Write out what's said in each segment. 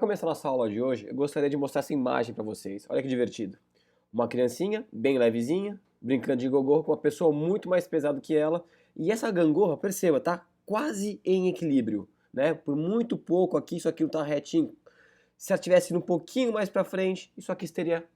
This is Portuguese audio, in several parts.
começar nossa aula de hoje, eu gostaria de mostrar essa imagem para vocês. Olha que divertido. Uma criancinha, bem levezinha, brincando de gogorra com uma pessoa muito mais pesada que ela. E essa gangorra, perceba, tá quase em equilíbrio, né? Por muito pouco aqui, isso aqui não tá retinho. Se ela tivesse ido um pouquinho mais para frente, isso aqui estaria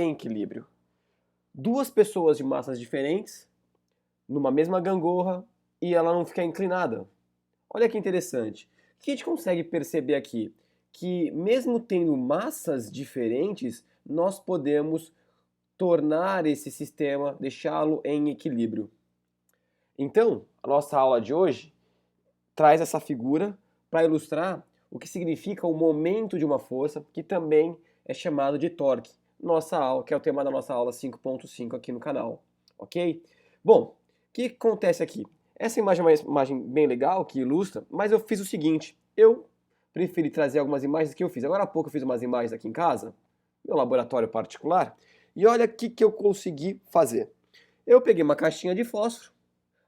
em equilíbrio. Duas pessoas de massas diferentes, numa mesma gangorra, e ela não fica inclinada. Olha que interessante. O que a gente consegue perceber aqui? Que mesmo tendo massas diferentes, nós podemos tornar esse sistema, deixá-lo em equilíbrio. Então, a nossa aula de hoje traz essa figura para ilustrar o que significa o momento de uma força, que também é chamado de torque. Nossa aula, que é o tema da nossa aula 5.5 aqui no canal, ok? Bom, o que acontece aqui? Essa imagem é uma imagem bem legal, que ilustra, mas eu fiz o seguinte, eu preferi trazer algumas imagens que eu fiz. Agora há pouco eu fiz umas imagens aqui em casa, meu laboratório particular, e olha o que eu consegui fazer. Eu peguei uma caixinha de fósforo,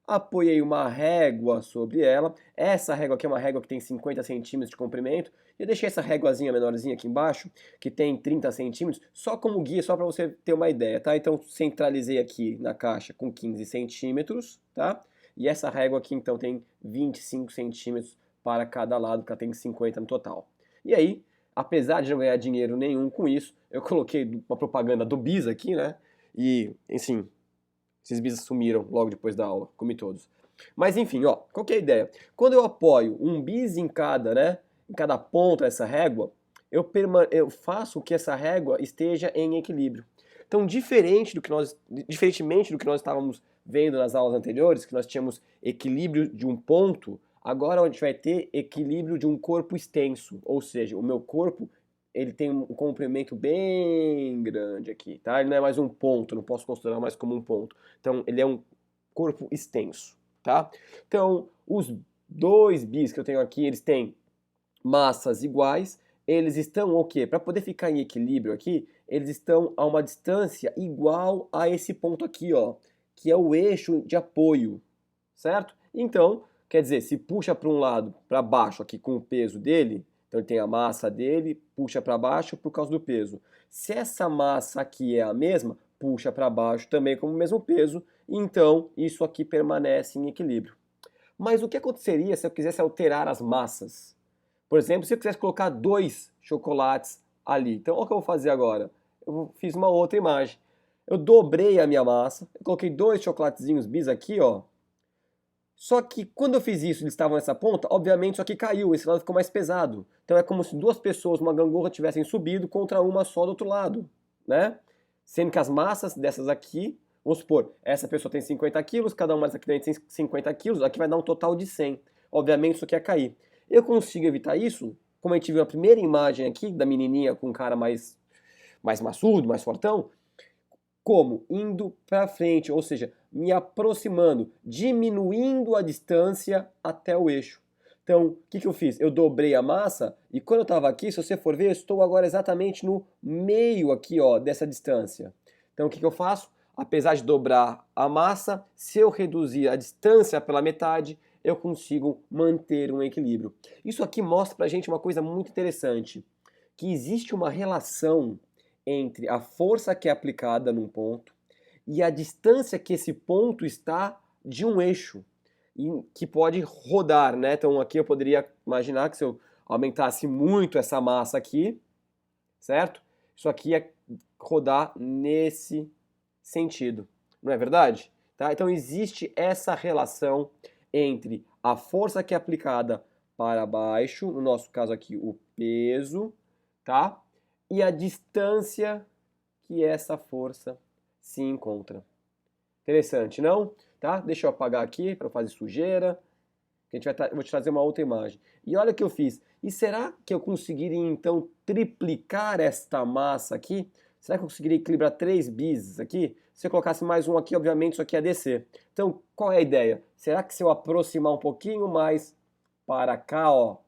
apoiei uma régua sobre ela. Essa régua aqui é uma régua que tem 50 centímetros de comprimento. E eu deixei essa réguazinha menorzinha aqui embaixo, que tem 30 centímetros, só como guia, só para você ter uma ideia, tá? Então centralizei aqui na caixa com 15 centímetros, tá? E essa régua aqui então tem 25 centímetros para cada lado, que ela tem 50 no total. E aí, apesar de não ganhar dinheiro nenhum com isso, eu coloquei uma propaganda do Bis aqui, né? E, enfim, esses bis sumiram logo depois da aula, comi todos. Mas enfim, ó, qual que é a ideia? Quando eu apoio um bis em cada, né, em cada ponta dessa régua, eu faço que essa régua esteja em equilíbrio. Então, diferentemente do que nós estávamos vendo nas aulas anteriores, que nós tínhamos equilíbrio de um ponto, agora a gente vai ter equilíbrio de um corpo extenso, ou seja, o meu corpo ele tem um comprimento bem grande aqui, tá? Ele não é mais um ponto, não posso considerar mais como um ponto. Então, ele é um corpo extenso, tá? Então, os dois bis que eu tenho aqui, eles têm massas iguais, eles estão o quê? Para poder ficar em equilíbrio aqui, eles estão a uma distância igual a esse ponto aqui, ó, que é o eixo de apoio, certo? Então, quer dizer, se puxa para um lado, para baixo aqui com o peso dele, então ele tem a massa dele, puxa para baixo por causa do peso. Se essa massa aqui é a mesma, puxa para baixo também com o mesmo peso, então isso aqui permanece em equilíbrio. Mas o que aconteceria se eu quisesse alterar as massas? Por exemplo, se eu quisesse colocar dois chocolates ali. Então, olha o que eu vou fazer agora. Eu fiz uma outra imagem. Eu dobrei a minha massa, eu coloquei dois chocolatezinhos bis aqui, ó. Só que quando eu fiz isso, eles estavam nessa ponta, obviamente isso aqui caiu, esse lado ficou mais pesado. Então é como se duas pessoas numa gangorra tivessem subido contra uma só do outro lado, né? Sendo que as massas dessas aqui, vamos supor, essa pessoa tem 50 quilos, cada uma dessa aqui tem 50 quilos, aqui vai dar um total de 100. Obviamente isso aqui ia cair. Eu consigo evitar isso, como a gente viu na primeira imagem aqui, da menininha com um cara mais maçudo, mais fortão, como? Indo para frente, ou seja, me aproximando, diminuindo a distância até o eixo. Então, o que eu fiz? Eu dobrei a massa e quando eu estava aqui, se você for ver, eu estou agora exatamente no meio aqui, ó, dessa distância. Então, o que eu faço? Apesar de dobrar a massa, se eu reduzir a distância pela metade, eu consigo manter um equilíbrio. Isso aqui mostra para a gente uma coisa muito interessante, que existe uma relação entre a força que é aplicada num ponto e a distância que esse ponto está de um eixo, que pode rodar, né? Então aqui eu poderia imaginar que se eu aumentasse muito essa massa aqui, certo? Isso aqui ia rodar nesse sentido, não é verdade? Tá? Então existe essa relação entre a força que é aplicada para baixo, no nosso caso aqui o peso, tá? E a distância que essa força se encontra. Interessante, não? Tá? Deixa eu apagar aqui para fazer sujeira. Eu vou te trazer uma outra imagem. E olha o que eu fiz. E será que eu conseguiria então triplicar esta massa aqui? Será que eu conseguiria equilibrar 3 bis aqui? Se eu colocasse mais um aqui, obviamente isso aqui ia descer. Então, qual é a ideia? Será que se eu aproximar um pouquinho mais para cá, ó,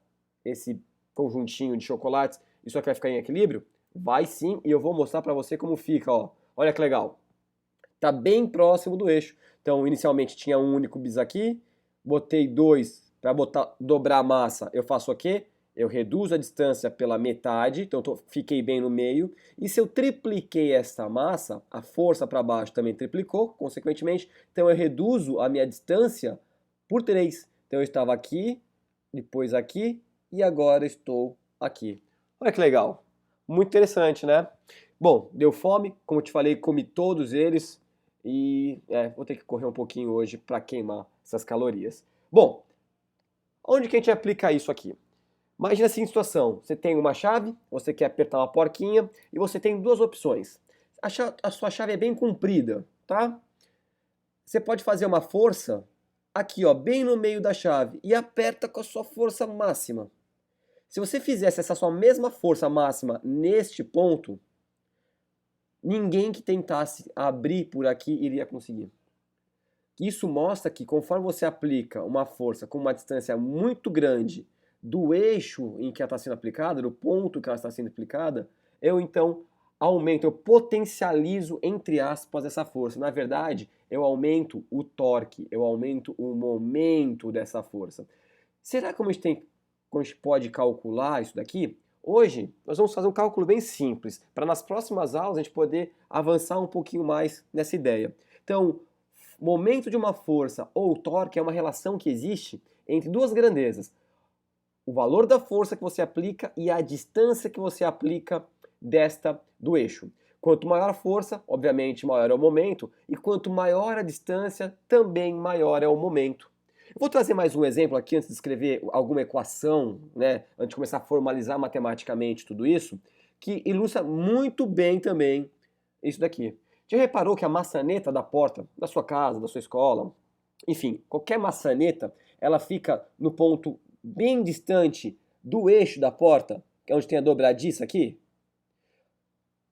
esse conjuntinho de chocolates, isso aqui vai ficar em equilíbrio? Vai sim, e eu vou mostrar para você como fica, ó. Olha que legal. Tá bem próximo do eixo. Então, inicialmente tinha um único bis aqui, botei dois para dobrar a massa. Eu faço o quê? eu reduzo a distância pela metade, então fiquei bem no meio. E se eu tripliquei essa massa, a força para baixo também triplicou, consequentemente, então eu reduzo a minha distância por 3. Então eu estava aqui, depois aqui e agora estou aqui. Olha que legal. Muito interessante, né? Bom, deu fome, como eu te falei, comi todos eles e vou ter que correr um pouquinho hoje para queimar essas calorias. Bom, onde que a gente aplica isso aqui? Imagina a seguinte situação, você tem uma chave, você quer apertar uma porquinha e você tem duas opções. A sua chave é bem comprida, tá? Você pode fazer uma força aqui, ó, bem no meio da chave e aperta com a sua força máxima. Se você fizesse essa sua mesma força máxima neste ponto, ninguém que tentasse abrir por aqui iria conseguir. Isso mostra que conforme você aplica uma força com uma distância muito grande do eixo em que ela está sendo aplicada, do ponto que ela está sendo aplicada, eu então aumento, eu potencializo, entre aspas, essa força. Na verdade, eu aumento o torque, eu aumento o momento dessa força. Será que a gente pode calcular isso daqui? Hoje, nós vamos fazer um cálculo bem simples, para nas próximas aulas a gente poder avançar um pouquinho mais nessa ideia. Então, momento de uma força ou torque é uma relação que existe entre duas grandezas. O valor da força que você aplica e a distância que você aplica do eixo. Quanto maior a força, obviamente maior é o momento, e quanto maior a distância, também maior é o momento. Eu vou trazer mais um exemplo aqui antes de escrever alguma equação, né, antes de começar a formalizar matematicamente tudo isso, que ilustra muito bem também isso daqui. Já reparou que a maçaneta da porta da sua casa, da sua escola, enfim, qualquer maçaneta, ela fica no ponto bem distante do eixo da porta, que é onde tem a dobradiça aqui?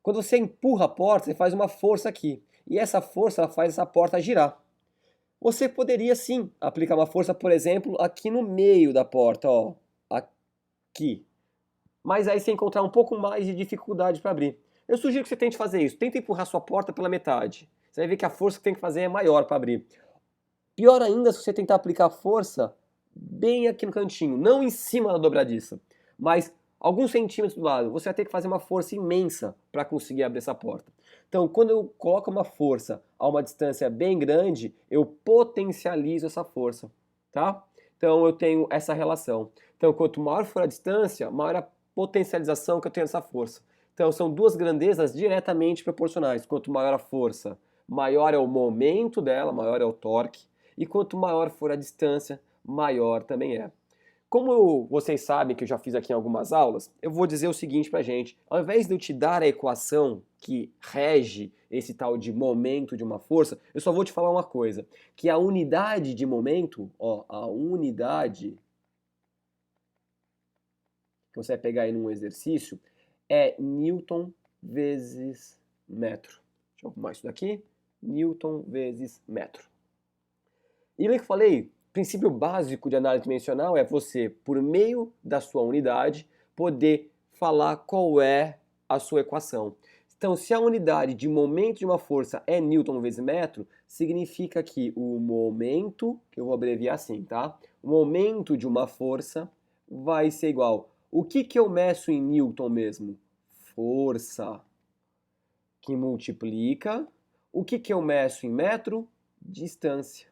Quando você empurra a porta, você faz uma força aqui. E essa força ela faz essa porta girar. Você poderia sim aplicar uma força, por exemplo, aqui no meio da porta, ó, aqui. Mas aí você encontrar um pouco mais de dificuldade para abrir. Eu sugiro que você tente fazer isso. Tenta empurrar sua porta pela metade. Você vai ver que a força que tem que fazer é maior para abrir. Pior ainda se você tentar aplicar força bem aqui no cantinho, não em cima da dobradiça, mas alguns centímetros do lado. Você vai ter que fazer uma força imensa para conseguir abrir essa porta. Então, quando eu coloco uma força a uma distância bem grande, eu potencializo essa força, tá? Então, eu tenho essa relação. Então, quanto maior for a distância, maior a potencialização que eu tenho dessa força. Então, são duas grandezas diretamente proporcionais. Quanto maior a força, maior é o momento dela, maior é o torque. E quanto maior for a distância, maior também é. Como vocês sabem que eu já fiz aqui em algumas aulas, eu vou dizer o seguinte pra gente. Ao invés de eu te dar a equação que rege esse tal de momento de uma força, eu só vou te falar uma coisa, que a unidade de momento, ó, a unidade que você vai pegar aí num exercício é Newton vezes metro. Deixa eu arrumar isso daqui. Newton vezes metro. E lembra que eu falei? O princípio básico de análise dimensional é você, por meio da sua unidade, poder falar qual é a sua equação. Então, se a unidade de momento de uma força é Newton vezes metro, significa que o momento, que eu vou abreviar assim, tá? O momento de uma força vai ser igual. O que eu meço em Newton mesmo? Força, que multiplica. O que eu meço em metro? Distância.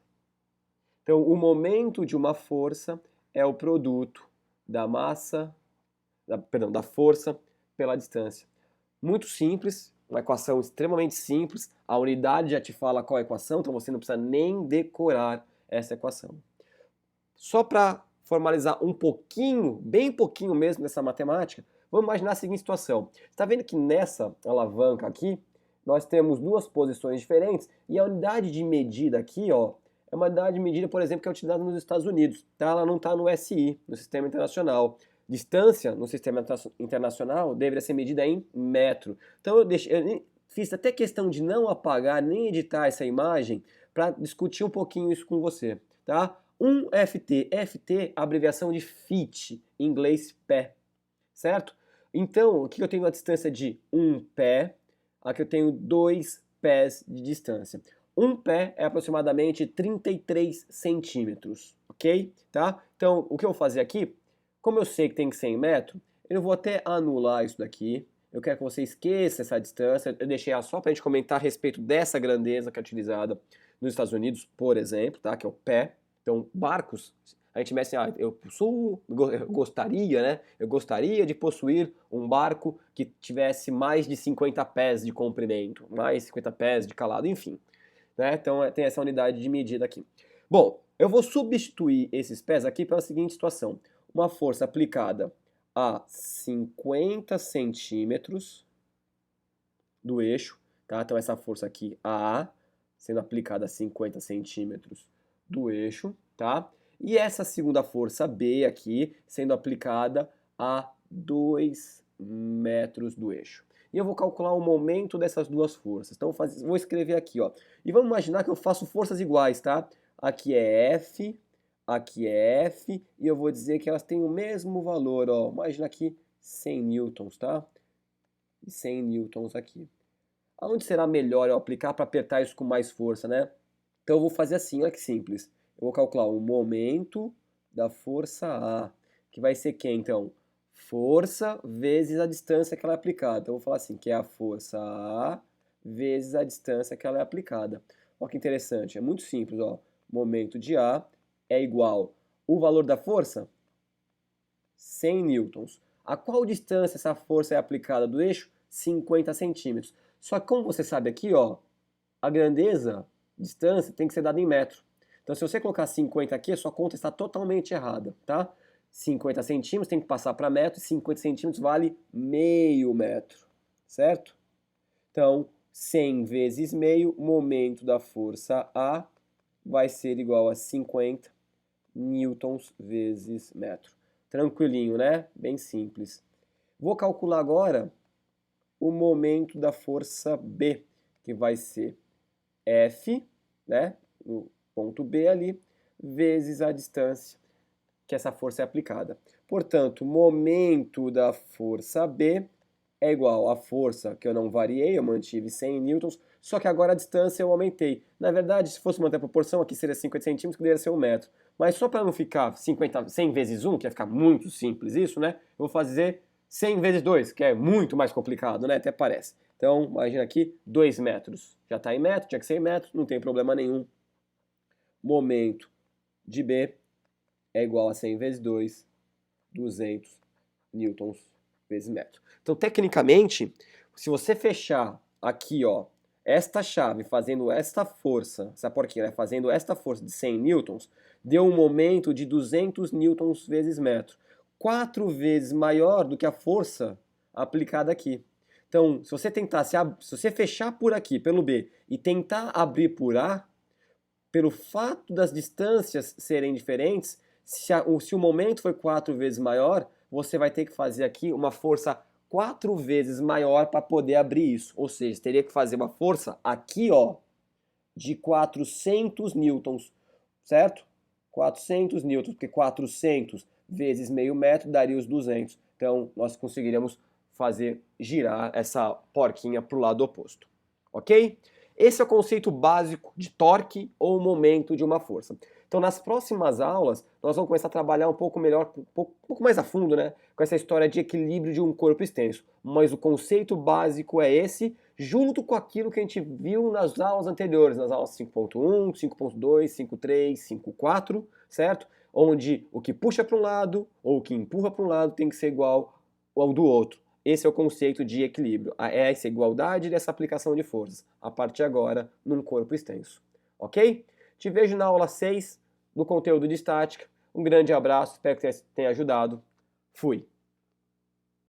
Então, o momento de uma força é o produto da massa, da força pela distância. Muito simples, uma equação extremamente simples. A unidade já te fala qual é a equação, então você não precisa nem decorar essa equação. Só para formalizar um pouquinho, bem pouquinho mesmo dessa matemática, vamos imaginar a seguinte situação. Você está vendo que nessa alavanca aqui, nós temos duas posições diferentes e a unidade de medida aqui, ó, é uma unidade de medida, por exemplo, que é utilizada nos Estados Unidos. Tá? Ela não está no SI, no Sistema Internacional. Distância no Sistema Internacional deveria ser medida em metro. Então eu fiz até questão de não apagar nem editar essa imagem para discutir um pouquinho isso com você. Tá? Um FT. FT, abreviação de feet, em inglês pé. Certo? Então, aqui eu tenho a distância de um pé, aqui eu tenho 2 pés de distância. Um pé é aproximadamente 33 centímetros, ok? Tá? Então, o que eu vou fazer aqui, Como eu sei que tem que ser em metro, eu vou até anular isso daqui. Eu quero que você esqueça essa distância. Eu deixei ela só para a gente comentar a respeito dessa grandeza que é utilizada nos Estados Unidos, por exemplo, tá? Que é o pé. Então, barcos, a gente mexe assim, eu gostaria, né? Eu gostaria de possuir um barco que tivesse mais de 50 pés de comprimento, mais 50 pés de calado, enfim. Né? Então, tem essa unidade de medida aqui. Bom, eu vou substituir esses pés aqui pela seguinte situação. Uma força aplicada a 50 centímetros do eixo, tá? Então essa força aqui, A, sendo aplicada a 50 centímetros do eixo, tá? E essa segunda força, B, aqui, sendo aplicada a 2 metros do eixo. E eu vou calcular o momento dessas duas forças. Então vou escrever aqui, ó. E vamos imaginar que eu faço forças iguais, tá? Aqui é F, aqui é F, e eu vou dizer que elas têm o mesmo valor, ó. Imagina aqui 100 newtons, tá? E 100 newtons aqui. Aonde será melhor eu aplicar para apertar isso com mais força, né? Então eu vou fazer assim, olha que simples. Eu vou calcular o momento da força A, que vai ser quem, então? Força vezes a distância que ela é aplicada. Então eu vou falar assim, que é a força A vezes a distância que ela é aplicada. Olha que interessante, é muito simples, ó. Momento de A é igual o valor da força, 100 newtons. A qual distância essa força é aplicada do eixo? 50 centímetros. Só que como você sabe aqui, ó, a grandeza, distância, tem que ser dada em metro. Então se você colocar 50 aqui, a sua conta está totalmente errada, tá? 50 centímetros tem que passar para metro, e 50 centímetros vale meio metro, certo? Então, 100 vezes meio, momento da força A vai ser igual a 50 newtons vezes metro. Tranquilinho, né? Bem simples. Vou calcular agora o momento da força B, que vai ser F, né, no ponto B ali, vezes a distância que essa força é aplicada. Portanto, momento da força B é igual à força que eu não variei, eu mantive 100 newtons, só que agora a distância eu aumentei. Na verdade, se fosse manter a proporção, aqui seria 50 centímetros, que deveria ser 1 metro. Mas só para não ficar 100 vezes 1, que ia ficar muito simples isso, né? Eu vou fazer 100 vezes 2, que é muito mais complicado, né? Até parece. Então, imagina aqui, 2 metros. Já está em metro, tinha que ser em metro, não tem problema nenhum. Momento de B é igual a 100 vezes 2, 200 newtons vezes metro. Então, tecnicamente, se você fechar aqui, ó, esta chave fazendo esta força, essa porquinha, né, fazendo esta força de 100 newtons, deu um momento de 200 newtons vezes metro. 4 vezes maior do que a força aplicada aqui. Então, se você tentar, se você fechar por aqui, pelo B, e tentar abrir por A, pelo fato das distâncias serem diferentes, se o momento foi 4 vezes maior, você vai ter que fazer aqui uma força 4 vezes maior para poder abrir isso. Ou seja, teria que fazer uma força aqui, ó, de 400 newtons, certo? 400 newtons, porque 400 vezes meio metro daria os 200. Então, nós conseguiríamos fazer girar essa porquinha para o lado oposto, ok? Esse é o conceito básico de torque ou momento de uma força. Então, nas próximas aulas, nós vamos começar a trabalhar um pouco melhor, um pouco mais a fundo, né? Com essa história de equilíbrio de um corpo extenso. Mas o conceito básico é esse, junto com aquilo que a gente viu nas aulas anteriores, nas aulas 5.1, 5.2, 5.3, 5.4, certo? Onde o que puxa para um lado ou o que empurra para um lado tem que ser igual ao do outro. Esse é o conceito de equilíbrio, é essa igualdade dessa aplicação de forças, a partir de agora, num corpo extenso. Ok? Te vejo na aula 6 do conteúdo de estática. Um grande abraço, espero que tenha ajudado. Fui!